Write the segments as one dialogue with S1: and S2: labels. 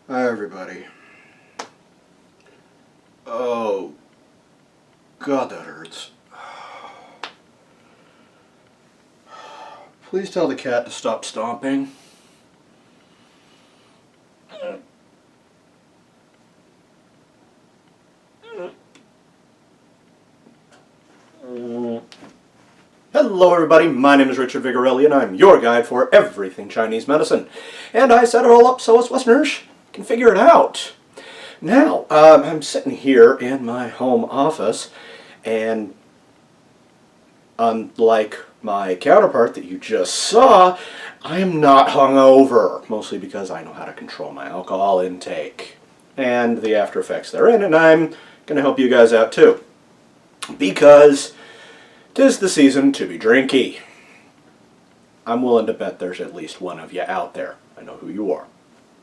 S1: Hi everybody. Oh, God, that hurts. Please tell the cat to stop stomping. Hello everybody, my name is Richard Vigorelli and I'm your guide for everything Chinese medicine. And I set it all up so us Westerners can figure it out. Now, I'm sitting here in my home office and unlike my counterpart that you just saw, I am not hungover, mostly because I know how to control my alcohol intake and the after effects therein, and I'm going to help you guys out too. Because 'tis the season to be drinky. I'm willing to bet there's at least one of you out there. I know who you are.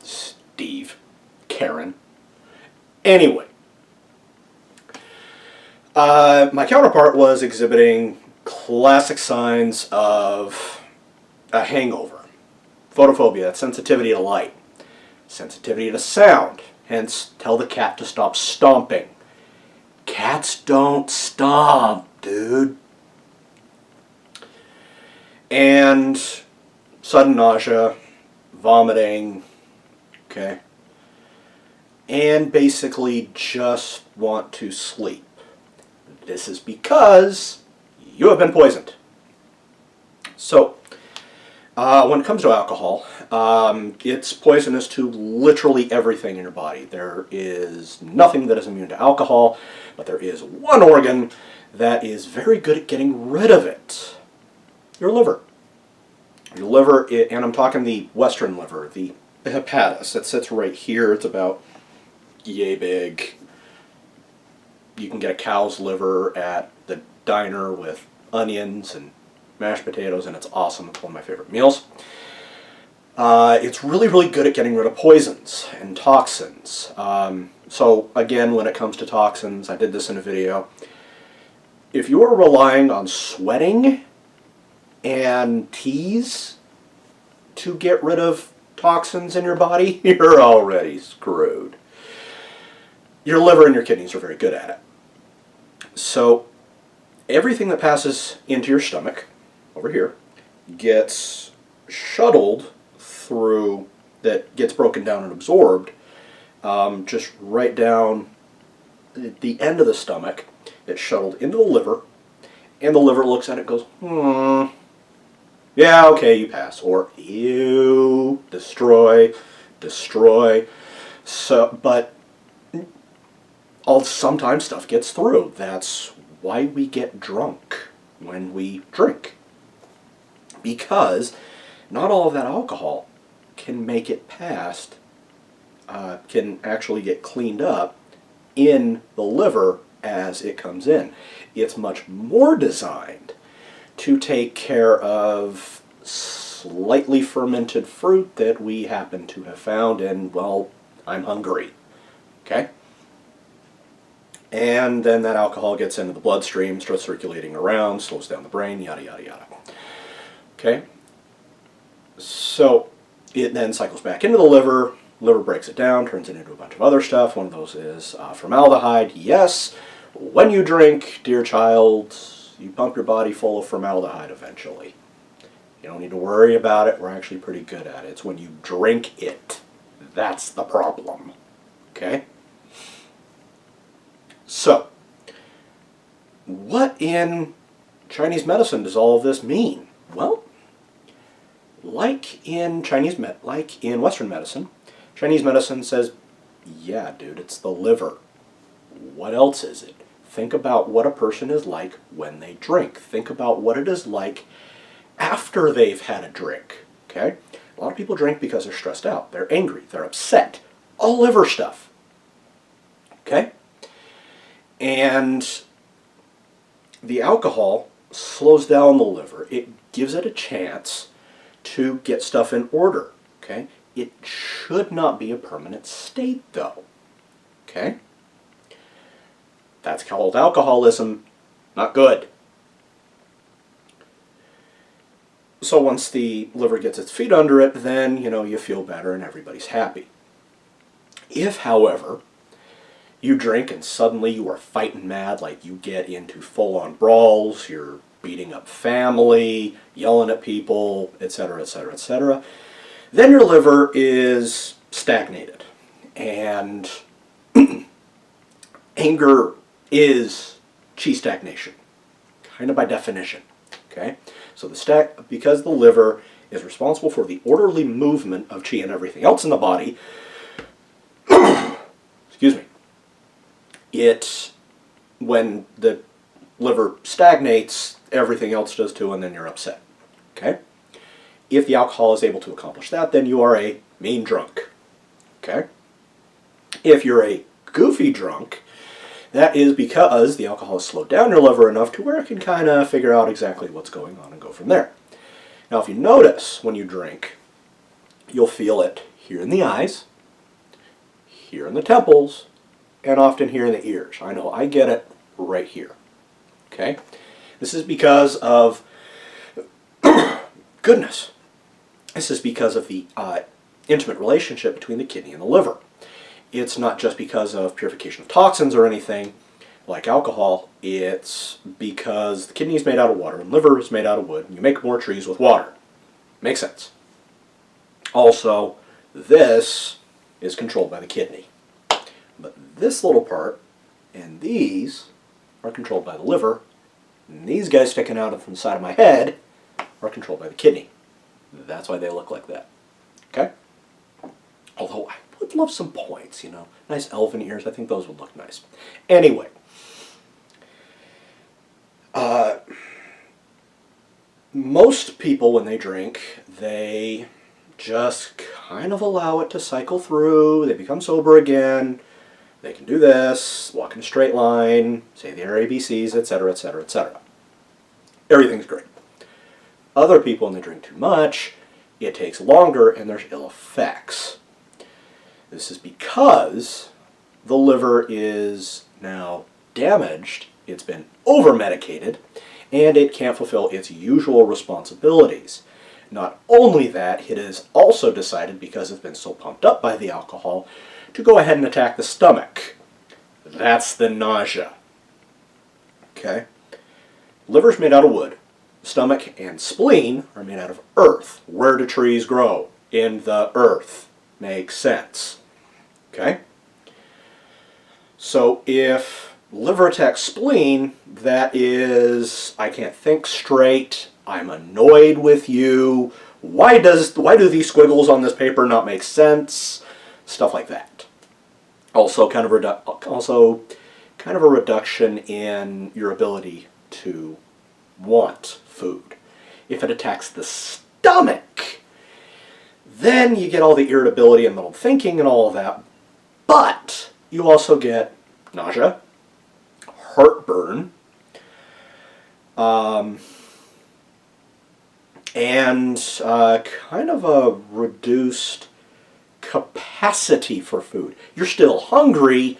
S1: Steve. Karen. Anyway. My counterpart was exhibiting classic signs of a hangover. Photophobia, that's sensitivity to light. Sensitivity to sound. Hence, tell the cat to stop stomping. Cats don't stomp, dude. And sudden nausea, vomiting, okay? And basically just want to sleep. This is because you have been poisoned. So, when it comes to alcohol, it's poisonous to literally everything in your body. There is nothing that is immune to alcohol, but there is one organ that is very good at getting rid of it. Your liver. Your liver, and I'm talking the Western liver, the hepatis. It sits right here. It's about yay big. You can get a cow's liver at the diner with onions and mashed potatoes, and it's awesome. It's one of my favorite meals. It's really, really good at getting rid of poisons and toxins. So again, when it comes to toxins, I did this in a video. If you are relying on sweating and teas to get rid of toxins in your body, you're already screwed. Your liver and your kidneys are very good at it. So everything that passes into your stomach, over here, gets shuttled through, that gets broken down and absorbed, just right down at the end of the stomach. It's shuttled into the liver, and the liver looks at it and goes, yeah, okay, you pass. Or, ew, destroy. So, but sometimes stuff gets through. That's why we get drunk when we drink. Because not all of that alcohol can make it past, can actually get cleaned up in the liver as it comes in. It's much more designed to take care of slightly fermented fruit that we happen to have found, and, well, I'm hungry. Okay? And then that alcohol gets into the bloodstream, starts circulating around, slows down the brain, yada, yada, yada. Okay? So it then cycles back into the liver. Liver breaks it down, turns it into a bunch of other stuff. One of those is formaldehyde. Yes, when you drink, dear child, you pump your body full of formaldehyde eventually. You don't need to worry about it. We're actually pretty good at it. It's when you drink it. That's the problem. Okay? So, what in Chinese medicine does all of this mean? Well, like in Western medicine, Chinese medicine says, yeah, dude, it's the liver. What else is it? Think about what a person is like when they drink. Think about what it is like after they've had a drink. Okay? A lot of people drink because they're stressed out. They're angry. They're upset. All liver stuff. Okay? And the alcohol slows down the liver. It gives it a chance to get stuff in order. Okay? It should not be a permanent state, though. Okay? That's called alcoholism. Not good. So once the liver gets its feet under it, then, you feel better and everybody's happy. If, however, you drink and suddenly you are fighting mad, like you get into full-on brawls, you're beating up family, yelling at people, etc., etc., etc., then your liver is stagnated. And anger is chi stagnation, kind of by definition. Okay? So because the liver is responsible for the orderly movement of chi and everything else in the body, excuse me, when the liver stagnates, everything else does too, and then you're upset. Okay? If the alcohol is able to accomplish that, then you are a mean drunk. Okay? If you're a goofy drunk, that is because the alcohol has slowed down your liver enough to where it can kind of figure out exactly what's going on and go from there. Now, if you notice when you drink, you'll feel it here in the eyes, here in the temples, and often here in the ears. I know, I get it right here. Okay? This is because of, goodness, this is because of the intimate relationship between the kidney and the liver. It's not just because of purification of toxins or anything like alcohol. It's because the kidney is made out of water and liver is made out of wood, and you make more trees with water. Makes sense. Also, this is controlled by the kidney. But this little part and these are controlled by the liver, and these guys sticking out from the side of my head are controlled by the kidney. That's why they look like that. Okay? Although I would love some points, you know. Nice elfin ears. I think those would look nice. Anyway. Most people, when they drink, they just kind of allow it to cycle through. They become sober again. They can do this, walk in a straight line, say their ABCs, etc., etc., etc. Everything's great. Other people, when they drink too much, it takes longer and there's ill effects. This is because the liver is now damaged, it's been over-medicated, and it can't fulfill its usual responsibilities. Not only that, it has also decided, because it's been so pumped up by the alcohol, to go ahead and attack the stomach. That's the nausea. Okay? Liver's made out of wood. Stomach and spleen are made out of earth. Where do trees grow? In the earth. Makes sense. Okay? So if liver attacks spleen, that is, I can't think straight, I'm annoyed with you, why do these squiggles on this paper not make sense? Stuff like that. Also kind of a reduction in your ability to want food. If it attacks the stomach, then you get all the irritability and little thinking and all of that, but you also get nausea, heartburn, and kind of a reduced capacity for food. You're still hungry,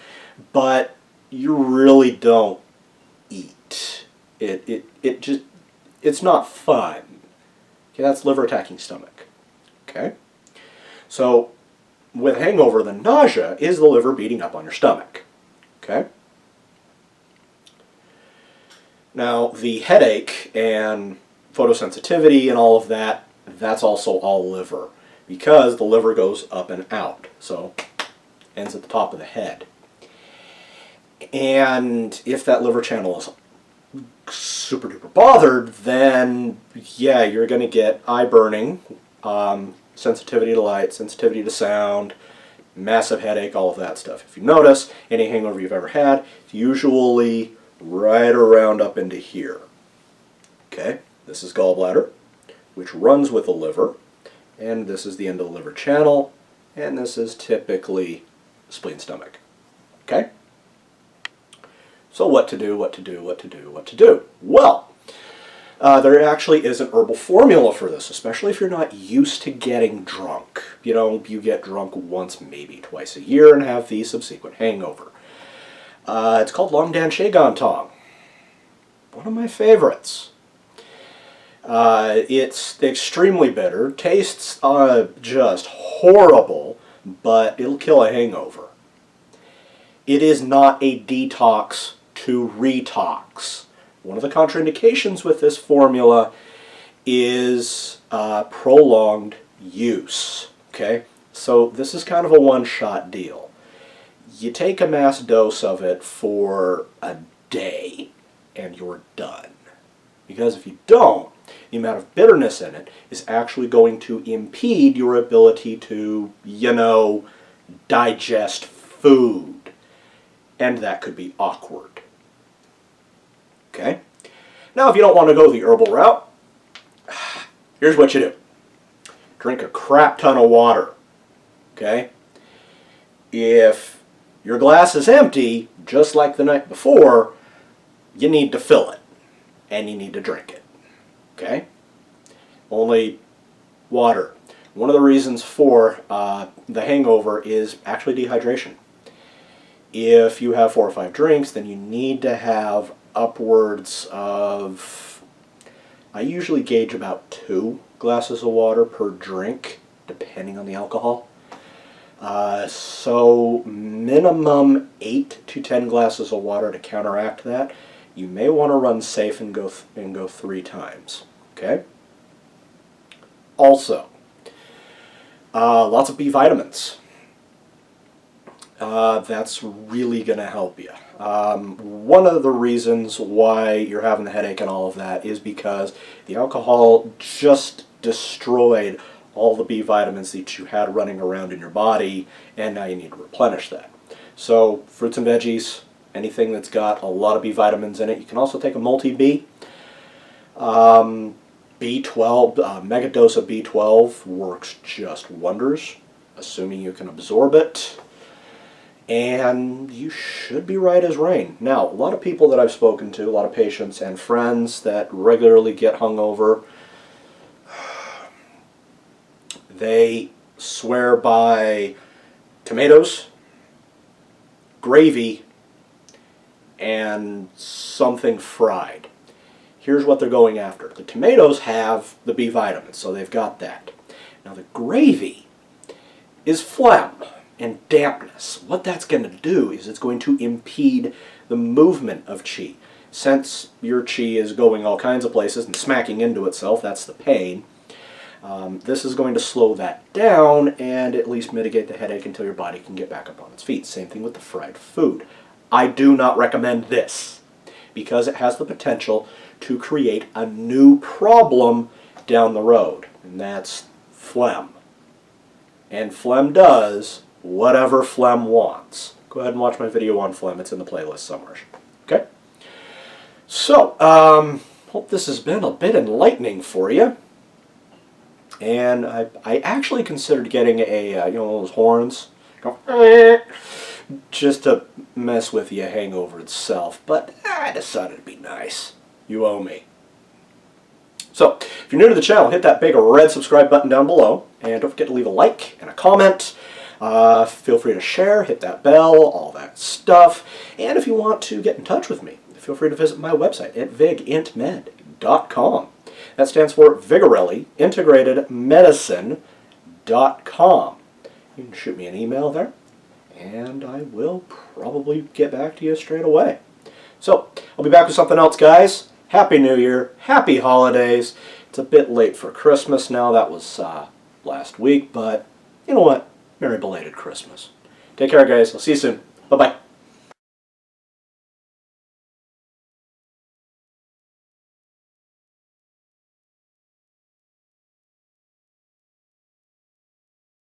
S1: but you really don't eat. It's not fun. Okay, that's liver attacking stomach. Okay? So, with hangover, the nausea is the liver beating up on your stomach. Okay? Now, the headache and photosensitivity and all of that, that's also all liver, because the liver goes up and out, so ends at the top of the head. And if that liver channel is super duper bothered, then yeah, you're going to get eye burning, sensitivity to light, sensitivity to sound, massive headache, all of that stuff. If you notice, any hangover you've ever had, it's usually right around up into here. Okay, this is gallbladder, which runs with the liver, and this is the end of the liver channel, and this is typically spleen stomach. Okay? So what to do, what to do, what to do, what to do? Well, there actually is an herbal formula for this, especially if you're not used to getting drunk. You know, you get drunk once, maybe twice a year and have the subsequent hangover. It's called Long Dan Shay Gan Tong. One of my favorites. It's extremely bitter, tastes just horrible, but it'll kill a hangover. It is not a detox to retox. One of the contraindications with this formula is prolonged use. Okay? So this is kind of a one-shot deal. You take a mass dose of it for a day and you're done. Because if you don't, the amount of bitterness in it is actually going to impede your ability to, digest food. And that could be awkward. Okay? Now, if you don't want to go the herbal route, here's what you do. Drink a crap ton of water. Okay? If your glass is empty, just like the night before, you need to fill it. And you need to drink it. Okay? Only water. One of the reasons for the hangover is actually dehydration. If you have 4 or 5 drinks, then you need to have upwards of, I usually gauge about 2 glasses of water per drink, depending on the alcohol. So minimum 8 to 10 glasses of water to counteract that. You may want to run safe and go 3 times. Okay? Also, lots of B vitamins. That's really going to help you. One of the reasons why you're having the headache and all of that is because the alcohol just destroyed all the B vitamins that you had running around in your body, and now you need to replenish that. So, fruits and veggies, anything that's got a lot of B vitamins in it. You can also take a multi-B. B12, mega dose of B12 works just wonders, assuming you can absorb it. And you should be right as rain. Now, a lot of people that I've spoken to, a lot of patients and friends that regularly get hungover, they swear by tomatoes, gravy, and something fried. Here's what they're going after. The tomatoes have the B vitamins, so they've got that. Now the gravy is phlegm and dampness. What that's going to do is it's going to impede the movement of qi. Since your qi is going all kinds of places and smacking into itself, that's the pain. This is going to slow that down and at least mitigate the headache until your body can get back up on its feet. Same thing with the fried food. I do not recommend this because it has the potential to create a new problem down the road, and that's phlegm. And phlegm does whatever phlegm wants. Go ahead and watch my video on phlegm. It's in the playlist somewhere. Okay? So, hope this has been a bit enlightening for you. And I actually considered getting a, those horns. Go, just to mess with the hangover itself. But I decided it'd be nice. You owe me. So, if you're new to the channel, hit that big red subscribe button down below. And don't forget to leave a like and a comment. Feel free to share, hit that bell, all that stuff. And if you want to get in touch with me, feel free to visit my website at vigintmed.com. That stands for Vigorelli Integrated Medicine.com. You can shoot me an email there, and I will probably get back to you straight away. So, I'll be back with something else, guys. Happy New Year. Happy holidays. It's a bit late for Christmas now. That was last week, but you know what? Merry belated Christmas. Take care, guys. I'll see you soon. Bye-bye.